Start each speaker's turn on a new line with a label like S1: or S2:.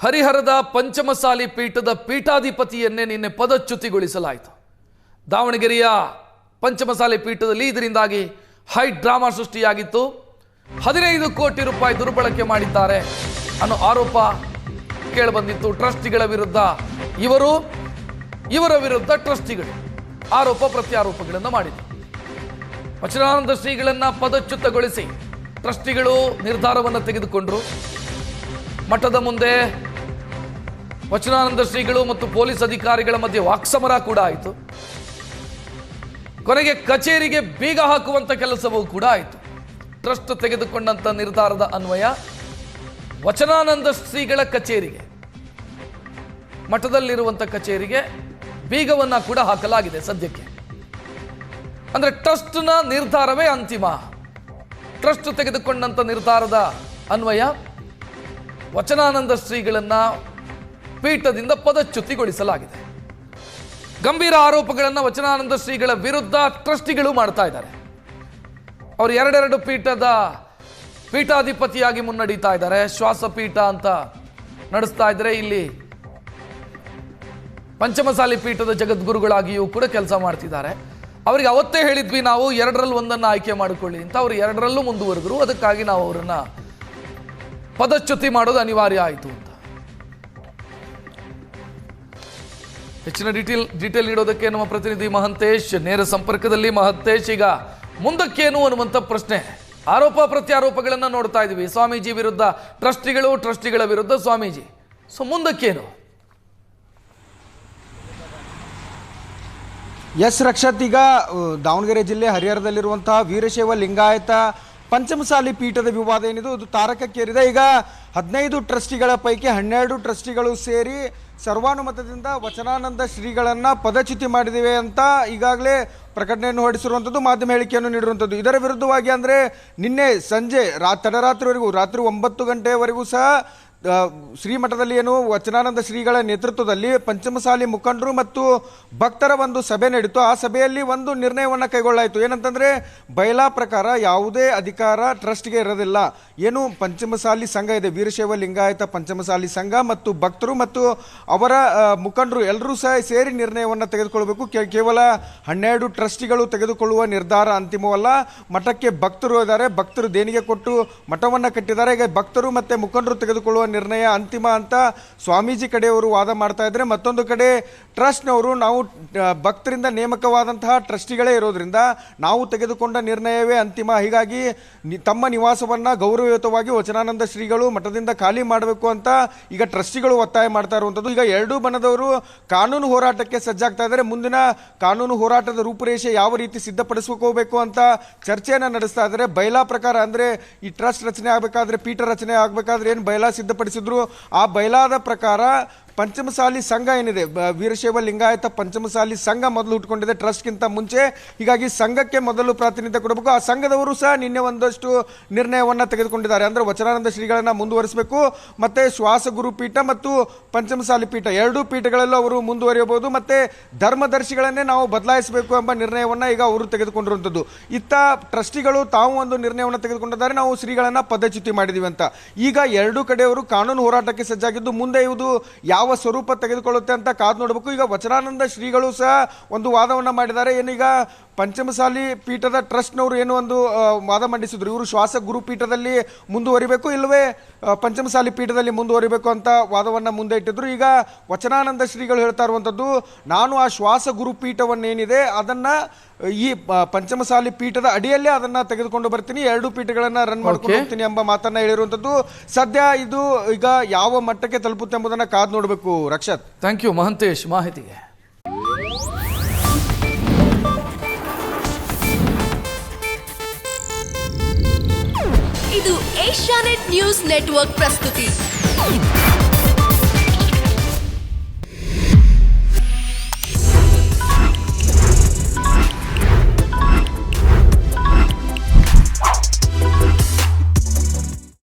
S1: ಹರಿಹರದ ಪಂಚಮಸಾಲಿ ಪೀಠದ ಪೀಠಾಧಿಪತಿಯನ್ನೇ ನಿನ್ನೆ ಪದಚ್ಯುತಿಗೊಳಿಸಲಾಯಿತು. ದಾವಣಗೆರೆಯ ಪಂಚಮಸಾಲಿ ಪೀಠದಲ್ಲಿ ಇದರಿಂದಾಗಿ ಹೈ ಡ್ರಾಮಾ ಸೃಷ್ಟಿಯಾಗಿತ್ತು. 15 ಕೋಟಿ ರೂಪಾಯಿ ದುರ್ಬಳಕೆ ಮಾಡಿದ್ದಾರೆ ಅನ್ನೋ ಆರೋಪ ಕೇಳಿಬಂದಿತ್ತು. ಟ್ರಸ್ಟಿಗಳ ವಿರುದ್ಧ ಇವರ ವಿರುದ್ಧ ಟ್ರಸ್ಟಿಗಳು ಆರೋಪ ಪ್ರತ್ಯಾರೋಪಗಳನ್ನು ಮಾಡಿದರು. ವಚನಾನಂದ ಶ್ರೀಗಳನ್ನು ಪದಚ್ಯುತಗೊಳಿಸಿ ಟ್ರಸ್ಟಿಗಳು ನಿರ್ಧಾರವನ್ನು ತೆಗೆದುಕೊಂಡರು. ಮಠದ ಮುಂದೆ ವಚನಾನಂದ ಶ್ರೀಗಳು ಮತ್ತು ಪೊಲೀಸ್ ಅಧಿಕಾರಿಗಳ ಮಧ್ಯೆ ವಾಕ್ಸಮರ ಕೂಡ ಆಯಿತು. ಕೊನೆಗೆ ಕಚೇರಿಗೆ ಬೀಗ ಹಾಕುವಂತ ಕೆಲಸವೂ ಕೂಡ ಆಯಿತು. ಟ್ರಸ್ಟ್ ತೆಗೆದುಕೊಂಡಂತ ನಿರ್ಧಾರದ ಅನ್ವಯ ವಚನಾನಂದ ಶ್ರೀಗಳ ಕಚೇರಿಗೆ, ಮಠದಲ್ಲಿರುವಂಥ ಕಚೇರಿಗೆ ಬೀಗವನ್ನ ಕೂಡ ಹಾಕಲಾಗಿದೆ ಸದ್ಯಕ್ಕೆ. ಅಂದ್ರೆ ಟ್ರಸ್ಟ್ನ ನಿರ್ಧಾರವೇ ಅಂತಿಮ. ಟ್ರಸ್ಟ್ ತೆಗೆದುಕೊಂಡಂತ ನಿರ್ಧಾರದ ಅನ್ವಯ ವಚನಾನಂದ ಶ್ರೀಗಳನ್ನ ಪೀಠದಿಂದ ಪದಚ್ಯುತಿಗೊಳಿಸಲಾಗಿದೆ. ಗಂಭೀರ ಆರೋಪಗಳನ್ನು ವಚನಾನಂದ ಶ್ರೀಗಳ ವಿರುದ್ಧ ಟ್ರಸ್ಟಿಗಳು ಮಾಡ್ತಾ ಇದ್ದಾರೆ. ಅವರು ಎರಡೆರಡು ಪೀಠದ ಪೀಠಾಧಿಪತಿಯಾಗಿ ಮುನ್ನಡೀತಾ ಇದ್ದಾರೆ. ಶ್ವಾಸಪೀಠ ಅಂತ ನಡೆಸ್ತಾ ಇದ್ದಾರೆ. ಇಲ್ಲಿ ಪಂಚಮಸಾಲಿ ಪೀಠದ ಜಗದ್ಗುರುಗಳಾಗಿಯೂ ಕೂಡ ಕೆಲಸ ಮಾಡ್ತಿದ್ದಾರೆ. ಅವರಿಗೆ ಅವತ್ತೇ ಹೇಳಿದ್ವಿ ನಾವು ಎರಡರಲ್ಲಿ ಒಂದನ್ನು ಆಯ್ಕೆ ಮಾಡಿಕೊಳ್ಳಿ ಅಂತ. ಅವರು ಎರಡರಲ್ಲೂ ಮುಂದುವರೆದ್ರು. ಅದಕ್ಕಾಗಿ ನಾವು ಅವರನ್ನ ಪದಚ್ಯುತಿ ಮಾಡೋದು ಅನಿವಾರ್ಯ ಆಯಿತು ಅಂತ. ಹೆಚ್ಚಿನ ಡೀಟೇಲ್ ನೀಡೋದಕ್ಕೆ ನಮ್ಮ ಪ್ರತಿನಿಧಿ ಮಹಂತೇಶ್ ನೇರ ಸಂಪರ್ಕದಲ್ಲಿ. ಮಹಂತೇಶ್, ಈಗ ಮುಂದಕ್ಕೇನು ಅನ್ನುವಂಥ ಪ್ರಶ್ನೆ, ಆರೋಪ ಪ್ರತ್ಯಾರೋಪಗಳನ್ನು ನೋಡ್ತಾ ಇದ್ವಿ. ಸ್ವಾಮೀಜಿ ವಿರುದ್ಧ ಟ್ರಸ್ಟಿಗಳ ವಿರುದ್ಧ ಸ್ವಾಮೀಜಿ. ಸೊ ಮುಂದಕ್ಕೇನು?
S2: ಎಸ್ ರಕ್ಷತ್, ಈಗ ದಾವಣಗೆರೆ ಜಿಲ್ಲೆ ಹರಿಹರದಲ್ಲಿರುವಂತಹ ವೀರಶೈವ ಲಿಂಗಾಯತ ಪಂಚಮಸಾಲಿ ಪೀಠದ ವಿವಾದ ಏನಿದೆ ಅದು ತಾರಕಕ್ಕೇರಿದೆ. ಈಗ 15 ಟ್ರಸ್ಟಿಗಳ ಪೈಕಿ 12 ಟ್ರಸ್ಟಿಗಳು ಸೇರಿ ಸರ್ವಾನುಮತದಿಂದ ವಚನಾನಂದ ಶ್ರೀಗಳನ್ನು ಪದಚ್ಯುತಿ ಮಾಡಿದ್ದೇವೆ ಅಂತ ಈಗಾಗಲೇ ಪ್ರಕಟಣೆಯನ್ನು ಹೊರಡಿಸಿರುವಂಥದ್ದು, ಮಾಧ್ಯಮ ಹೇಳಿಕೆಯನ್ನು ನೀಡಿರುವಂಥದ್ದು. ಇದರ ವಿರುದ್ಧವಾಗಿ ಅಂದರೆ ನಿನ್ನೆ ಸಂಜೆ ತಡರಾತ್ರಿವರೆಗೂ, ರಾತ್ರಿ 9 ಗಂಟೆಯವರೆಗೂ ಸಹ ಶ್ರೀಮಠದಲ್ಲಿ ಏನು ವಚನಾನಂದ ಶ್ರೀಗಳ ನೇತೃತ್ವದಲ್ಲಿ ಪಂಚಮಸಾಲಿ ಮುಖಂಡರು ಮತ್ತು ಭಕ್ತರ ಒಂದು ಸಭೆ ನಡೆಯಿತು. ಆ ಸಭೆಯಲ್ಲಿ ಒಂದು ನಿರ್ಣಯವನ್ನು ಕೈಗೊಳ್ಳಾಯಿತು. ಏನಂತಂದರೆ ಬಯಲಾ ಪ್ರಕಾರ ಯಾವುದೇ ಅಧಿಕಾರ ಟ್ರಸ್ಟ್ಗೆ ಇರೋದಿಲ್ಲ. ಏನು ಪಂಚಮಸಾಲಿ ಸಂಘ ಇದೆ, ವೀರಶೈವ ಲಿಂಗಾಯತ ಪಂಚಮಸಾಲಿ ಸಂಘ ಮತ್ತು ಭಕ್ತರು ಮತ್ತು ಅವರ ಮುಖಂಡರು ಎಲ್ಲರೂ ಸಹ ಸೇರಿ ನಿರ್ಣಯವನ್ನು ತೆಗೆದುಕೊಳ್ಬೇಕು. ಕೇವಲ 12 ಟ್ರಸ್ಟಿಗಳು ತೆಗೆದುಕೊಳ್ಳುವ ನಿರ್ಧಾರ ಅಂತಿಮವಲ್ಲ. ಮಠಕ್ಕೆ ಭಕ್ತರು ಇದ್ದಾರೆ, ಭಕ್ತರು ದೇಣಿಗೆ ಕೊಟ್ಟು ಮಠವನ್ನು ಕಟ್ಟಿದ್ದಾರೆ. ಈಗ ಭಕ್ತರು ಮತ್ತು ಮುಖಂಡರು ತೆಗೆದುಕೊಳ್ಳುವ ನಿರ್ಣಯ ಅಂತಿಮ ಅಂತ ಸ್ವಾಮೀಜಿ ಕಡೆಯವರು ವಾದ ಮಾಡ್ತಾ ಇದ್ರೆ, ಮತ್ತೊಂದು ಕಡೆ ಟ್ರಸ್ಟ್ನವರು ನಾವು ಭಕ್ತರಿಂದ ನೇಮಕವಾದಂತಹ ಟ್ರಸ್ಟಿಗಳೇ ಇರೋದ್ರಿಂದ ನಾವು ತೆಗೆದುಕೊಂಡ ನಿರ್ಣಯವೇ ಅಂತಿಮ, ಹೀಗಾಗಿ ತಮ್ಮ ನಿವಾಸವನ್ನ ಗೌರವಯುತವಾಗಿ ವಚನಾನಂದ ಶ್ರೀಗಳು ಮಠದಿಂದ ಖಾಲಿ ಮಾಡಬೇಕು ಅಂತ ಈಗ ಟ್ರಸ್ಟಿಗಳು ಒತ್ತಾಯ ಮಾಡ್ತಾ ಇರುವಂಥದ್ದು. ಈಗ ಎರಡೂ ಬಣದವರು ಕಾನೂನು ಹೋರಾಟಕ್ಕೆ ಸಜ್ಜಾಗ್ತಾ ಇದ್ದಾರೆ. ಮುಂದಿನ ಕಾನೂನು ಹೋರಾಟದ ರೂಪುರೇಷೆ ಯಾವ ರೀತಿ ಸಿದ್ಧಪಡಿಸ್ಕೋಬೇಕು ಅಂತ ಚರ್ಚೆಯನ್ನು ನಡೆಸ್ತಾ ಇದ್ದಾರೆ. ಬಯಲಾ ಪ್ರಕಾರ ಅಂದ್ರೆ ಈ ಟ್ರಸ್ಟ್ ರಚನೆ ಆಗಬೇಕಾದ್ರೆ, ಪೀಠ ರಚನೆ ಆಗಬೇಕಾದ್ರೆ ಏನು ಬಯಲಾ ಸಿದ್ಧಪಡಿಸಿದ್ರು, ಆ ಬಯಲಾದ ಪ್ರಕಾರ ಪಂಚಮಸಾಲಿ ಸಂಘ ಏನಿದೆ, ವೀರಶೈವ ಲಿಂಗಾಯತ ಪಂಚಮಸಾಲಿ ಸಂಘ ಮೊದಲು ಹುಟ್ಕೊಂಡಿದೆ ಟ್ರಸ್ಟ್ಗಿಂತ ಮುಂಚೆ. ಹೀಗಾಗಿ ಸಂಘಕ್ಕೆ ಮೊದಲು ಪ್ರಾತಿನಿಧ್ಯ ಕೊಡಬೇಕು. ಆ ಸಂಘದವರು ಸಹ ನಿನ್ನೆ ಒಂದಷ್ಟು ನಿರ್ಣಯವನ್ನು ತೆಗೆದುಕೊಂಡಿದ್ದಾರೆ. ಅಂದರೆ ವಚನಾನಂದ ಶ್ರೀಗಳನ್ನು ಮುಂದುವರಿಸಬೇಕು, ಮತ್ತೆ ಶ್ವಾಸ ಗುರುಪೀಠ ಮತ್ತು ಪಂಚಮಸಾಲಿ ಪೀಠ ಎರಡೂ ಪೀಠಗಳಲ್ಲೂ ಅವರು ಮುಂದುವರಿಯಬಹುದು, ಮತ್ತೆ ಧರ್ಮದರ್ಶಿಗಳನ್ನೇ ನಾವು ಬದಲಾಯಿಸಬೇಕು ಎಂಬ ನಿರ್ಣಯವನ್ನು ಈಗ ಅವರು ತೆಗೆದುಕೊಂಡಿರುವಂಥದ್ದು. ಇತ್ತ ಟ್ರಸ್ಟಿಗಳು ತಾವು ಒಂದು ನಿರ್ಣಯವನ್ನು ತೆಗೆದುಕೊಂಡಿದ್ದಾರೆ, ನಾವು ಶ್ರೀಗಳನ್ನು ಪದಚ್ಯುತಿ ಮಾಡಿದೀವಿ ಅಂತ. ಈಗ ಎರಡೂ ಕಡೆಯವರು ಕಾನೂನು ಹೋರಾಟಕ್ಕೆ ಸಜ್ಜಾಗಿದ್ದು, ಮುಂದೆ ಇದು ಯಾವ ಸ್ವರೂಪ ತೆಗೆದುಕೊಳ್ಳುತ್ತೆ ಅಂತ ಕಾದು ನೋಡಬೇಕು. ಈಗ ವಚನಾನಂದ ಶ್ರೀಗಳು ಸಹ ಒಂದು ವಾದವನ್ನು ಮಾಡಿದ್ದಾರೆ. ಏನೀಗ ಪಂಚಮಸಾಲಿ ಪೀಠದ ಟ್ರಸ್ಟ್ನವರು ಏನು ಒಂದು ವಾದ ಮಂಡಿಸಿದ್ರು, ಇವರು ಶ್ವಾಸ ಗುರುಪೀಠದಲ್ಲಿ ಮುಂದುವರಿಬೇಕು, ಇಲ್ಲವೇ ಪಂಚಮಸಾಲಿ ಪೀಠದಲ್ಲಿ ಮುಂದುವರಿಬೇಕು ಅಂತ ವಾದವನ್ನು ಮುಂದೆ ಇಟ್ಟಿದ್ರು. ಈಗ ವಚನಾನಂದ ಶ್ರೀಗಳು ಹೇಳ್ತಾ ಇರುವಂಥದ್ದು, ನಾನು ಆ ಶ್ವಾಸ ಗುರುಪೀಠವನ್ನೇನಿದೆ ಅದನ್ನ ಈ ಪಂಚಮಸಾಲಿ ಪೀಠದ ಅಡಿಯಲ್ಲೇ ಅದನ್ನ ತೆಗೆದುಕೊಂಡು ಬರ್ತೀನಿ, ಎರಡೂ ಪೀಠಗಳನ್ನ ರನ್ ಮಾಡ್ಕೊಂಡು ಹೋಗ್ತೀನಿ ಎಂಬ ಮಾತನ್ನ ಹೇಳಿರುವಂಥದ್ದು. ಸದ್ಯ ಇದು ಈಗ ಯಾವ ಮಟ್ಟಕ್ಕೆ ತಲುಪುತ್ತೆ ಎಂಬುದನ್ನ ಕಾದು ನೋಡಬೇಕು. ರಕ್ಷತ್,
S1: ಥ್ಯಾಂಕ್ ಯು ಮಹಂತೇಶ್ ಮಾಹಿತಿಗೆ.
S3: ಇದು ಏಷ್ಯಾನೆಟ್ ನ್ಯೂಸ್ ನೆಟ್ವರ್ಕ್ ಪ್ರಸ್ತುತಿ.